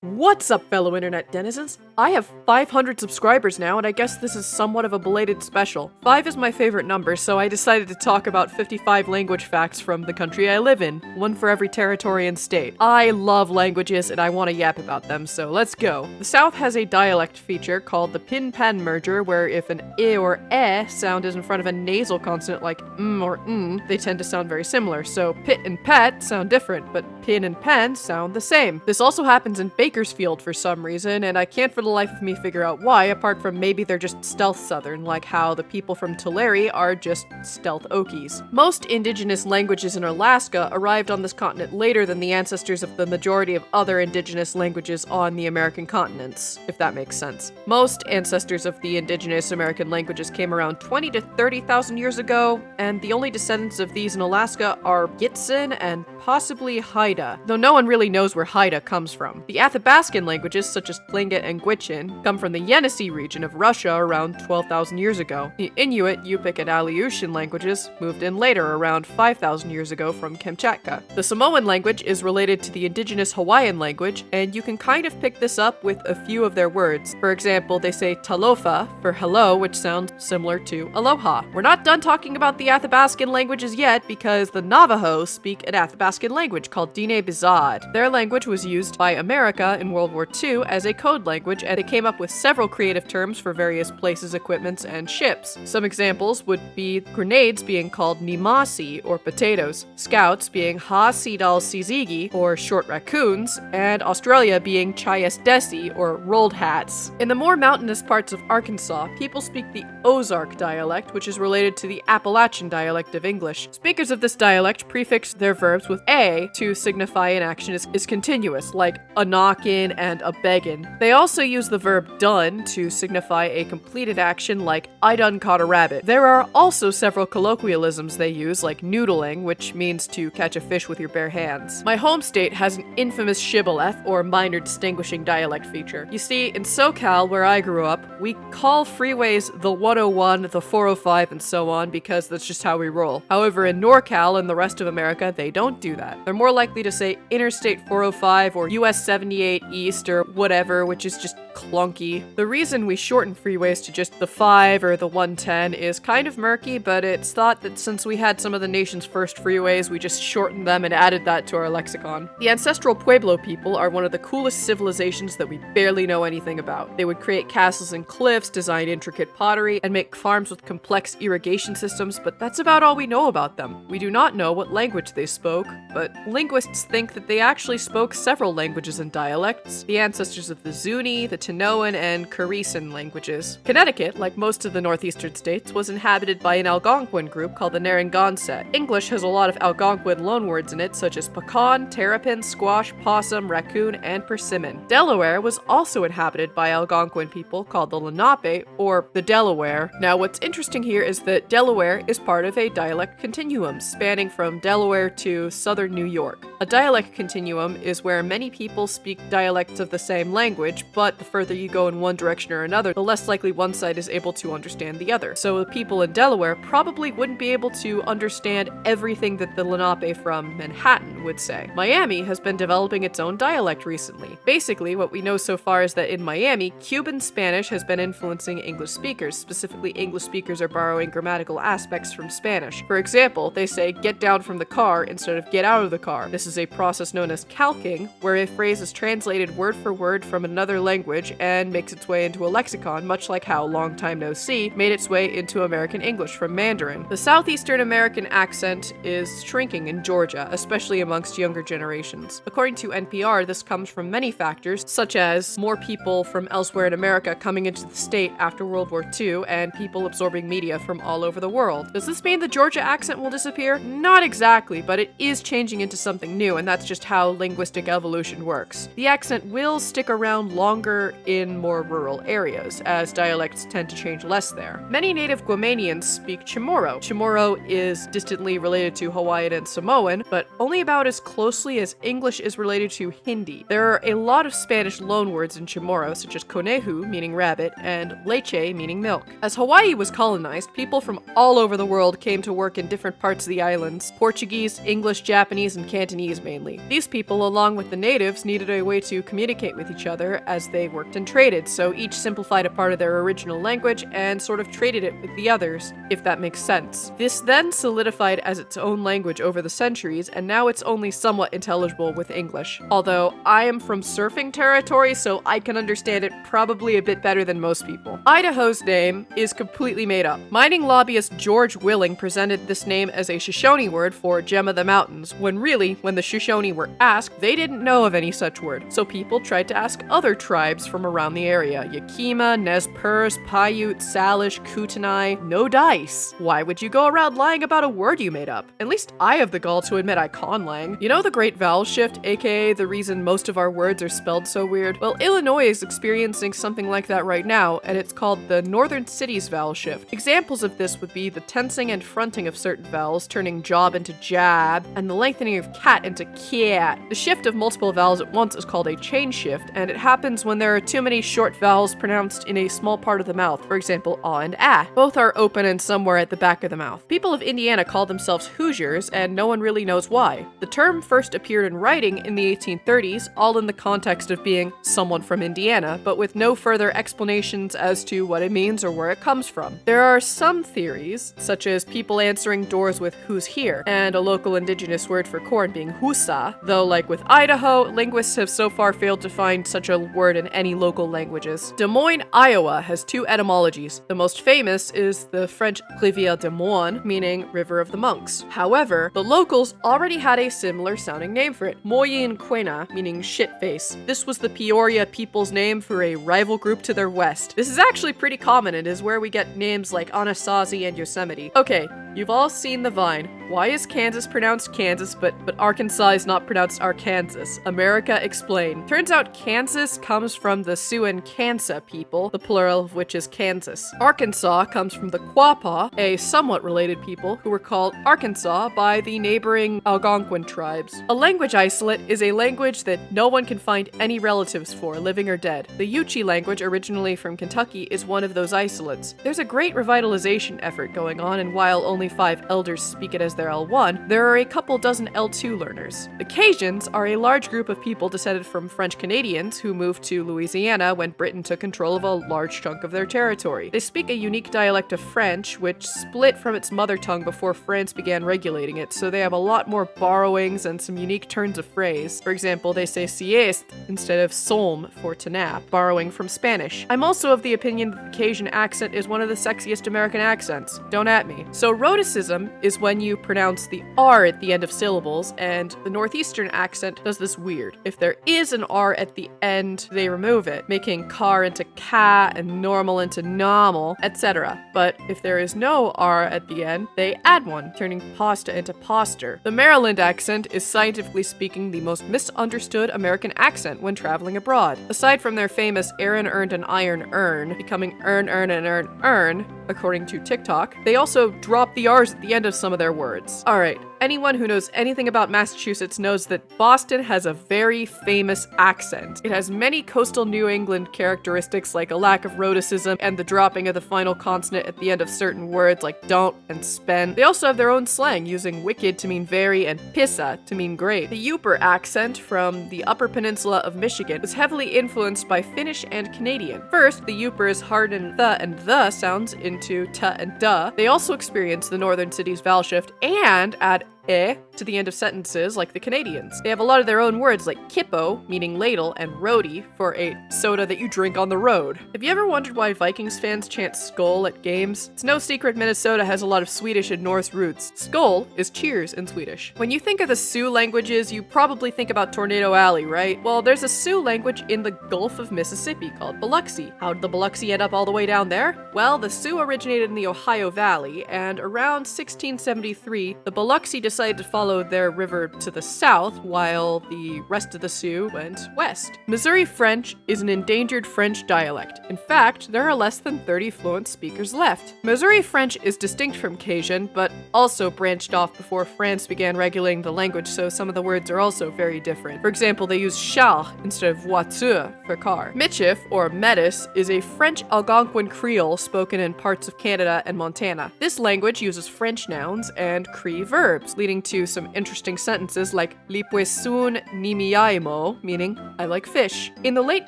What's up, fellow internet denizens? I have 500 subscribers now, and I guess this is somewhat of a belated special. 5 is my favorite number, so I decided to talk about 55 language facts from the country I live in, one for every territory and state. I love languages, and I want to yap about them, so let's go. The South has a dialect feature called the pin-pan merger, where if an I or eh sound is in front of a nasal consonant like or they tend to sound very similar, so pit and pat sound different, but pin and pan sound the same. This also happens in Bakersfield for some reason, and I can't for the life of me figure out why, apart from maybe they're just stealth Southern, like how the people from Tulare are just stealth Okies. Most indigenous languages in Alaska arrived on this continent later than the ancestors of the majority of other indigenous languages on the American continents, if that makes sense. Most ancestors of the indigenous American languages came around 20 to 30,000 years ago, and the only descendants of these in Alaska are Gitsin and possibly Haida, though no one really knows where Haida comes from. The Athabascan languages, such as Tlingit and Gwich'in, come from the Yenisei region of Russia around 12,000 years ago. The Inuit, Yupik, and Aleutian languages moved in later, around 5,000 years ago from Kamchatka. The Samoan language is related to the indigenous Hawaiian language, and you can kind of pick this up with a few of their words. For example, they say talofa for hello, which sounds similar to aloha. We're not done talking about the Athabascan languages yet, because the Navajo speak an Athabascan language called Dine Bizad. Their language was used by America in World War II as a code language, and they came up with several creative terms for various places, equipments, and ships. Some examples would be grenades being called nimasi, or potatoes, scouts being ha-sidal sizigi, or short raccoons, and Australia being chayas desi, or rolled hats. In the more mountainous parts of Arkansas, people speak the Ozark dialect, which is related to the Appalachian dialect of English. Speakers of this dialect prefix their verbs with a to signify an action is continuous, like a knockin' and a beggin'. They also use the verb done to signify a completed action, like I done caught a rabbit. There are also several colloquialisms they use, like noodling, which means to catch a fish with your bare hands. My home state has an infamous shibboleth, or minor distinguishing dialect feature. You see, in SoCal, where I grew up, we call freeways the 101, the 405, and so on, because that's just how we roll. However, in NorCal and the rest of America, they don't do that. They're more likely to say Interstate 405 or US 78 East or whatever, which is just clunky. The reason we shorten freeways to just the 5 or the 110 is kind of murky, but it's thought that since we had some of the nation's first freeways, we just shortened them and added that to our lexicon. The Ancestral Pueblo people are one of the coolest civilizations that we barely know anything about. They would create castles and cliffs, design intricate pottery, and make farms with complex irrigation systems, but that's about all we know about them. We do not know what language they spoke, but linguists think that they actually spoke several languages and dialects, the ancestors of the Zuni, the Tanoan, and Carisan languages. Connecticut, like most of the northeastern states, was inhabited by an Algonquin group called the Narragansett. English has a lot of Algonquin loanwords in it, such as pecan, terrapin, squash, possum, raccoon, and persimmon. Delaware was also inhabited by Algonquin people called the Lenape, or the Delaware. Now, what's interesting here is that Delaware is part of a dialect continuum, spanning from Delaware to southern New York. A dialect continuum is where many people speak dialects of the same language, but the further you go in one direction or another, the less likely one side is able to understand the other. So the people in Delaware probably wouldn't be able to understand everything that the Lenape from Manhattan would say. Miami has been developing its own dialect recently. Basically, what we know so far is that in Miami, Cuban Spanish has been influencing English speakers. Specifically, English speakers are borrowing grammatical aspects from Spanish. For example, they say get down from the car instead of get out of the car. This is a process known as calquing, where a phrase is translated word for word from another language and makes its way into a lexicon, much like how long time no see made its way into American English from Mandarin. The southeastern American accent is shrinking in Georgia, especially amongst younger generations. According to NPR, this comes from many factors, such as more people from elsewhere in America coming into the state after World War II and people absorbing media from all over the world. Does this mean the Georgia accent will disappear? Not exactly, but it is changing into something new, and that's just how linguistic evolution works. The accent will stick around longer in more rural areas, as dialects tend to change less there. Many native Guamanians speak Chamorro. Chamorro is distantly related to Hawaiian and Samoan, but only about about as closely as English is related to Hindi. There are a lot of Spanish loanwords in Chamorro, such as conejo, meaning rabbit, and leche, meaning milk. As Hawaii was colonized, people from all over the world came to work in different parts of the islands. Portuguese, English, Japanese, and Cantonese mainly. These people, along with the natives, needed a way to communicate with each other as they worked and traded, so each simplified a part of their original language and sort of traded it with the others, if that makes sense. This then solidified as its own language over the centuries, and now it's only somewhat intelligible with English. Although I am from surfing territory, so I can understand it probably a bit better than most people. Idaho's name is completely made up. Mining lobbyist George Willing presented this name as a Shoshone word for gem of the mountains, when really, when the Shoshone were asked, they didn't know of any such word. So people tried to ask other tribes from around the area. Yakima, Nez Perce, Paiute, Salish, Kootenai, no dice. Why would you go around lying about a word you made up? At least I have the gall to admit I conlang. You know the great vowel shift, aka the reason most of our words are spelled so weird? Well, Illinois is experiencing something like that right now, and it's called the Northern Cities vowel shift. Examples of this would be the tensing and fronting of certain vowels, turning job into jab, and the lengthening of cat into cat. The shift of multiple vowels at once is called a chain shift, and it happens when there are too many short vowels pronounced in a small part of the mouth, for example, ah and ah. Both are open and somewhere at the back of the mouth. People of Indiana call themselves Hoosiers, and no one really knows why. The term first appeared in writing in the 1830s, all in the context of being someone from Indiana, but with no further explanations as to what it means or where it comes from. There are some theories, such as people answering doors with "who's here," and a local indigenous word for corn being husa, though like with Idaho, linguists have so far failed to find such a word in any local languages. Des Moines, Iowa has two etymologies. The most famous is the French Rivière des Moines, meaning River of the Monks. However, the locals already had a similar sounding name for it, Moyen Quena, meaning shitface. This was the Peoria people's name for a rival group to their west. This is actually pretty common and is where we get names like Anasazi and Yosemite. Okay, you've all seen the Vine. Why is Kansas pronounced Kansas, but Arkansas is not pronounced Arkansas? America, explain. Turns out Kansas comes from the Sioux and Kansa people, the plural of which is Kansas. Arkansas comes from the Quapaw, a somewhat related people who were called Arkansas by the neighboring Algonquian tribes. A language isolate is a language that no one can find any relatives for, living or dead. The Yuchi language, originally from Kentucky, is one of those isolates. There's a great revitalization effort going on, and while only 5 elders speak it as their L1, there are a couple dozen L2 learners. The Cajuns are a large group of people descended from French Canadians who moved to Louisiana when Britain took control of a large chunk of their territory. They speak a unique dialect of French, which split from its mother tongue before France began regulating it, so they have a lot more borrowings and some unique turns of phrase. For example, they say sieste instead of somme for to nap, borrowing from Spanish. I'm also of the opinion that the Cajun accent is one of the sexiest American accents. Don't at me. So rhoticism is when you pronounce the R at the end of syllables, and the Northeastern accent does this weird. If there is an R at the end, they remove it, making car into ca and normal into normal, etc. But if there is no R at the end, they add one, turning pasta into poster. The Maryland accent is scientifically speaking the most misunderstood American accent when traveling abroad. Aside from their famous Aaron earned an iron earn, becoming earn, and earn, according to TikTok, they also drop the R's at the end of some of their words. Alright, anyone who knows anything about Massachusetts knows that Boston has a very famous accent. It has many coastal New England characteristics like a lack of rhoticism and the dropping of the final consonant at the end of certain words like don't and spend. They also have their own slang, using wicked to mean very and pissa to mean great. The Yooper accent from the Upper Peninsula of Michigan was heavily influenced by Finnish and Canadian. First, the Yoopers hardened the and the sounds into t and duh. They also experienced the Northern Cities vowel shift and add to the end of sentences like the Canadians. They have a lot of their own words like kippo, meaning ladle, and roadie, for a soda that you drink on the road. Have you ever wondered why Vikings fans chant skull at games? It's no secret Minnesota has a lot of Swedish and Norse roots. Skull is cheers in Swedish. When you think of the Sioux languages, you probably think about Tornado Alley, right? Well, there's a Sioux language in the Gulf of Mississippi called Biloxi. How did the Biloxi end up all the way down there? Well, the Sioux originated in the Ohio Valley, and around 1673, the Biloxi decided to follow followed their river to the south, while the rest of the Sioux went west. Missouri French is an endangered French dialect. In fact, there are less than 30 fluent speakers left. Missouri French is distinct from Cajun, but also branched off before France began regulating the language, so some of the words are also very different. For example, they use char instead of voiture for car. Mitchif, or Metis, is a French Algonquian Creole spoken in parts of Canada and Montana. This language uses French nouns and Cree verbs, leading to some interesting sentences like li poisson ni miaimo, meaning I like fish. In the late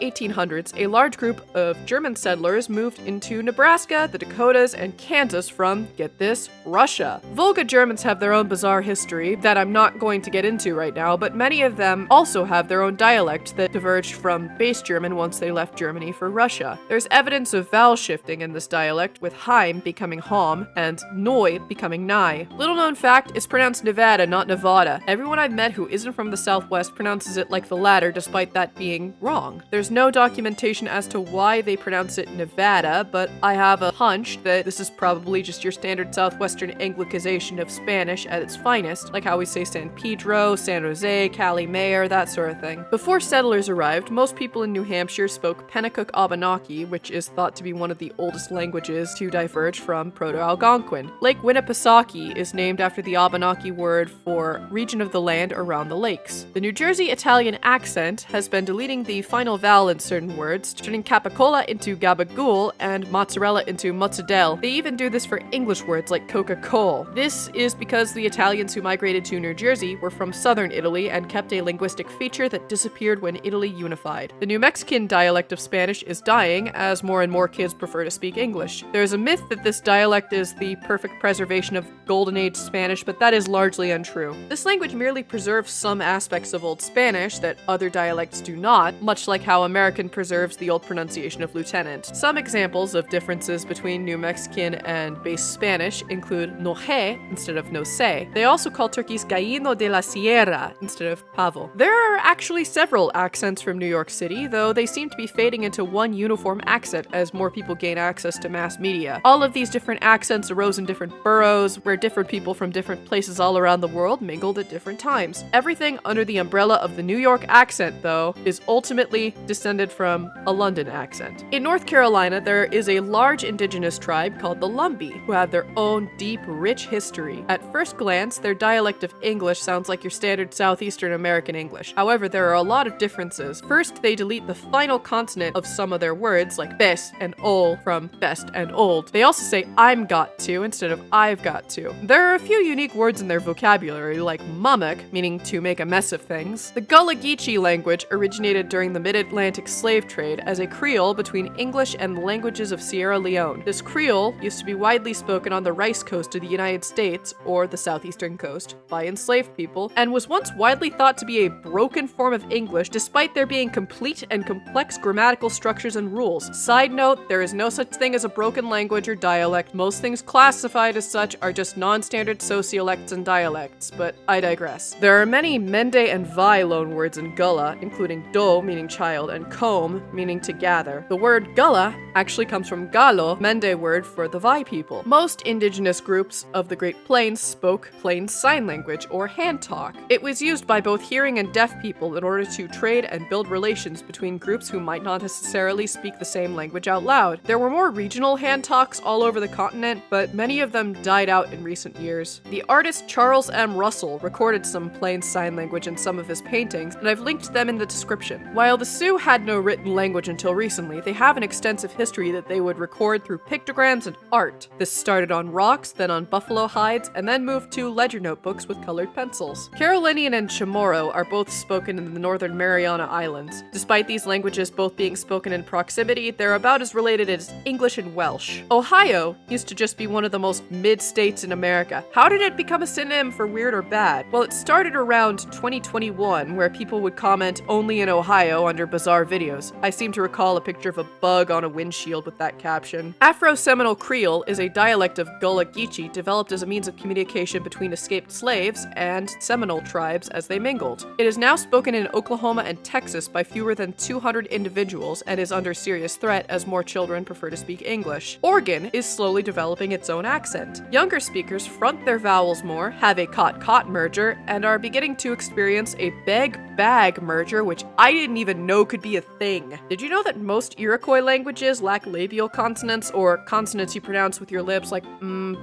1800s, a large group of German settlers moved into Nebraska, the Dakotas, and Kansas from, get this, Russia. Volga Germans have their own bizarre history that I'm not going to get into right now, but many of them also have their own dialect that diverged from base German once they left Germany for Russia. There's evidence of vowel shifting in this dialect, with Heim becoming Hom and Noi becoming Nai. Little known fact, it's pronounced Nevada, not Nevada. Everyone I've met who isn't from the Southwest pronounces it like the latter, despite that being wrong. There's no documentation as to why they pronounce it Nevada, but I have a hunch that this is probably just your standard Southwestern Anglicization of Spanish at its finest, like how we say San Pedro, San Jose, Cali Mayor, that sort of thing. Before settlers arrived, most people in New Hampshire spoke Chinook Abenaki, which is thought to be one of the oldest languages to diverge from Proto-Algonquin. Lake Winnipesaukee is named after the Abenaki word for region of the land around the lakes. The New Jersey Italian accent has been deleting the final vowel in certain words, turning capicola into gabagool and mozzarella into mozzarella. They even do this for English words like Coca-Cola. This is because the Italians who migrated to New Jersey were from southern Italy and kept a linguistic feature that disappeared when Italy unified. The New Mexican dialect of Spanish is dying as more and more kids prefer to speak English. There's a myth that this dialect is the perfect preservation of Golden Age Spanish, but that is largely untrue. This language merely preserves some aspects of Old Spanish that other dialects do not, much like how American preserves the old pronunciation of lieutenant. Some examples of differences between New Mexican and base Spanish include noje instead of no sé. They also call turkeys gallino de la sierra instead of pavo. There are actually several accents from New York City, though they seem to be fading into one uniform accent as more people gain access to mass media. All of these different accents arose in different boroughs, where different people from different places all around the world mingled at different times. Everything under the umbrella of the New York accent, though, is ultimately descended from a London accent. In North Carolina, there is a large indigenous tribe called the Lumbee, who have their own deep, rich history. At first glance, their dialect of English sounds like your standard Southeastern American English. However, there are a lot of differences. First, they delete the final consonant of some of their words, like best and ol from best and old. They also say I'm got to instead of I've got to. There are a few unique words in their vocabulary, like mummock, meaning to make a mess of things. The Gullah Geechee language originated during the mid-Atlantic slave trade as a Creole between English and the languages of Sierra Leone. This Creole used to be widely spoken on the Rice Coast of the United States, or the southeastern coast, by enslaved people, and was once widely thought to be a broken form of English, despite there being complete and complex grammatical structures and rules. Side note, there is no such thing as a broken language or dialect. Most things classified as such are just non-standard sociolects and dialects, but I digress. There are many Mende and Vai loanwords in Gullah, including do, meaning child, and kom, meaning to gather. The word Gullah actually comes from Galo, Mende word for the Vai people. Most indigenous groups of the Great Plains spoke Plains Sign Language, or hand talk. It was used by both hearing and deaf people in order to trade and build relations between groups who might not necessarily speak the same language out loud. There were more regional hand talks all over the continent, but many of them died out in recent years. The artist Charles M. Russell recorded some Plains Sign Language in some of his paintings, and I've linked them in the description. While the Sioux had no written language until recently, they have an extensive history that they would record through pictograms and art. This started on rocks, then on buffalo hides, and then moved to ledger notebooks with colored pencils. Carolinian and Chamorro are both spoken in the northern Mariana Islands. Despite these languages both being spoken in proximity, they're about as related as English and Welsh. Ohio used to just be one of the most mid-states in America. How did it become a synonym for weird or bad? Well, it started around 2021, where people would comment only in Ohio under bizarre videos. I seem to recall a picture of a bug on a windshield with that caption. Afroseminole Creole is a dialect of Gullah Geechee developed as a means of communication between escaped slaves and Seminole tribes as they mingled. It is now spoken in Oklahoma and Texas by fewer than 200 individuals and is under serious threat as more children prefer to speak English. Oregon is slowly developing its own accent. Younger speakers front their vowels more, have a cot merger and are beginning to experience a beg-bag merger, which I didn't even know could be a thing. Did you know that most Iroquois languages lack labial consonants, or consonants you pronounce with your lips like b,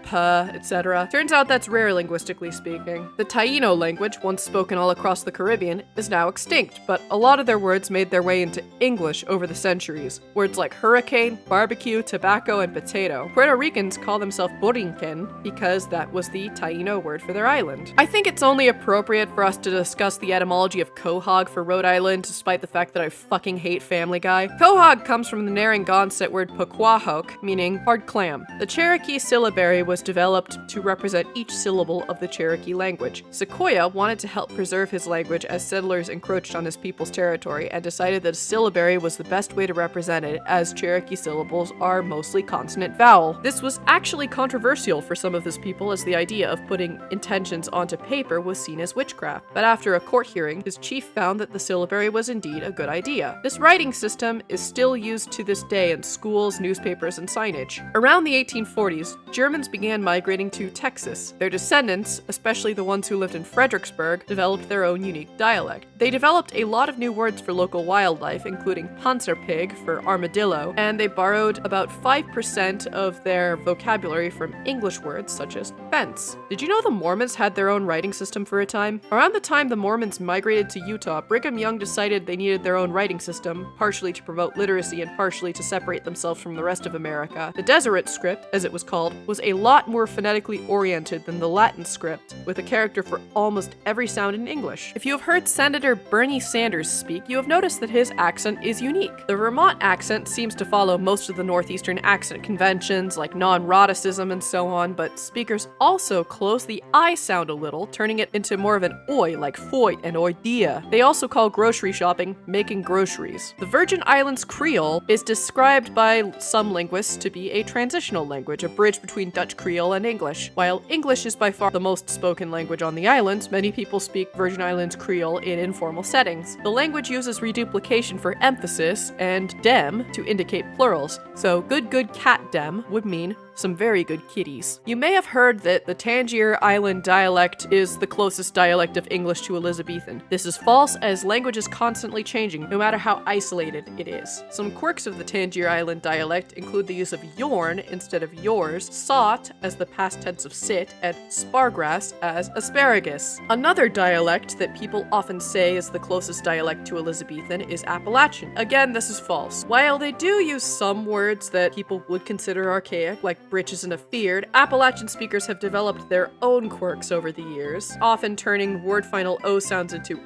p, etc.? Turns out that's rare linguistically speaking. The Taino language, once spoken all across the Caribbean, is now extinct, but a lot of their words made their way into English over the centuries. Words like hurricane, barbecue, tobacco, and potato. Puerto Ricans call themselves Borinquen because that was the Taino word for their island. I think it's only appropriate for us to discuss the etymology of quahog for Rhode Island, despite the fact that I fucking hate Family Guy. Quahog comes from the Narragansett word pequahok, meaning hard clam. The Cherokee syllabary was developed to represent each syllable of the Cherokee language. Sequoyah wanted to help preserve his language as settlers encroached on his people's territory and decided that a syllabary was the best way to represent it, as Cherokee syllables are mostly consonant vowel. This was actually controversial for some of his people, as the idea of putting intentions onto paper was seen as witchcraft. But after a court hearing, his chief found that the syllabary was indeed a good idea. This writing system is still used to this day in schools, newspapers, and signage. Around the 1840s, Germans began migrating to Texas. Their descendants, especially the ones who lived in Fredericksburg, developed their own unique dialect. They developed a lot of new words for local wildlife, including panzerpig for armadillo, and they borrowed about 5% of their vocabulary from English words such as fence. Did you know the Mormons had their own writing system for a time? Around the time the Mormons migrated to Utah, Brigham Young decided they needed their own writing system, partially to promote literacy and partially to separate themselves from the rest of America. The Deseret script, as it was called, was a lot more phonetically oriented than the Latin script, with a character for almost every sound in English. If you have heard Senator Bernie Sanders speak, you have noticed that his accent is unique. The Vermont accent seems to follow most of the Northeastern accent conventions, like non-rhoticism and so on, but speakers also close the I sound a little, turning it into more of an oi, like foy and oidea. They also call grocery shopping making groceries. The Virgin Islands Creole is described by some linguists to be a transitional language, a bridge between Dutch Creole and English. While English is by far the most spoken language on the islands, many people speak Virgin Islands Creole in informal settings. The language uses reduplication for emphasis and dem to indicate plurals, so good cat dem would mean some very good kitties. You may have heard that the Tangier Island dialect is the closest dialect of English to Elizabethan. This is false, as language is constantly changing, no matter how isolated it is. Some quirks of the Tangier Island dialect include the use of yorn instead of yours, sought as the past tense of sit, and spargrass as asparagus. Another dialect that people often say is the closest dialect to Elizabethan is Appalachian. Again, this is false. While they do use some words that people would consider archaic, like breeches and afeard, Appalachian speakers have developed their own quirks over the years, often turning word final O sounds into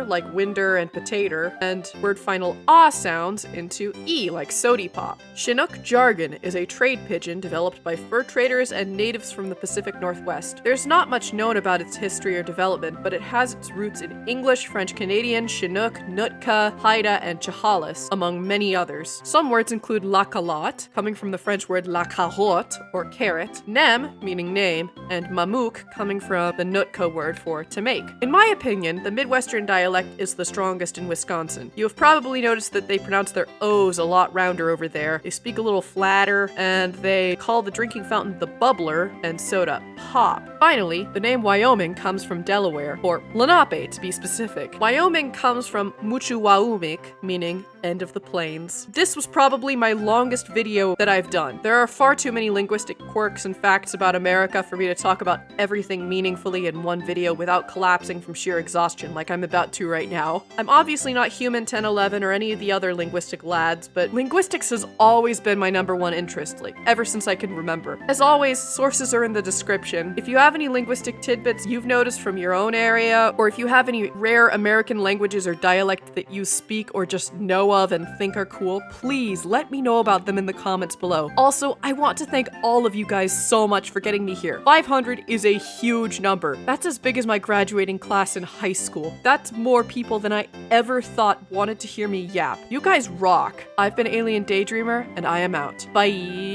like winder and potato, and word final ah sounds into E, like sody pop. Chinook Jargon is a trade pidgin developed by fur traders and natives from the Pacific Northwest. There's not much known about its history or development, but it has its roots in English, French Canadian, Chinook, Nootka, Haida, and Chehalis, among many others. Some words include la calotte, coming from the French word la carotte, or carrot, nem, meaning name, and mamook, coming from the Nootka word for to make. In my opinion, the Midwestern dialect is the strongest in Wisconsin. You have probably noticed that they pronounce their O's a lot rounder over there. They speak a little flatter, and they call the drinking fountain the bubbler, and soda pop. Finally, the name Wyoming comes from Delaware, or Lenape to be specific. Wyoming comes from Muchuwaumik, meaning end of the plains. This was probably my longest video that I've done. There are far too many linguistic quirks and facts about America for me to talk about everything meaningfully in one video without collapsing from sheer exhaustion like I'm about to right now. I'm obviously not Human 1011 or any of the other linguistic lads, but linguistics has always been my #1 interest, like ever since I can remember. As always, sources are in the description. If you have any linguistic tidbits you've noticed from your own area, or if you have any rare American languages or dialect that you speak or just know of and think are cool, please let me know about them in the comments below. Also, I want to thank all of you guys so much for getting me here. 500 is a huge number. That's as big as my graduating class in high school. That's more people than I ever thought wanted to hear me yap. You guys rock. I've been Alien Daydreamer, and I am out. Bye.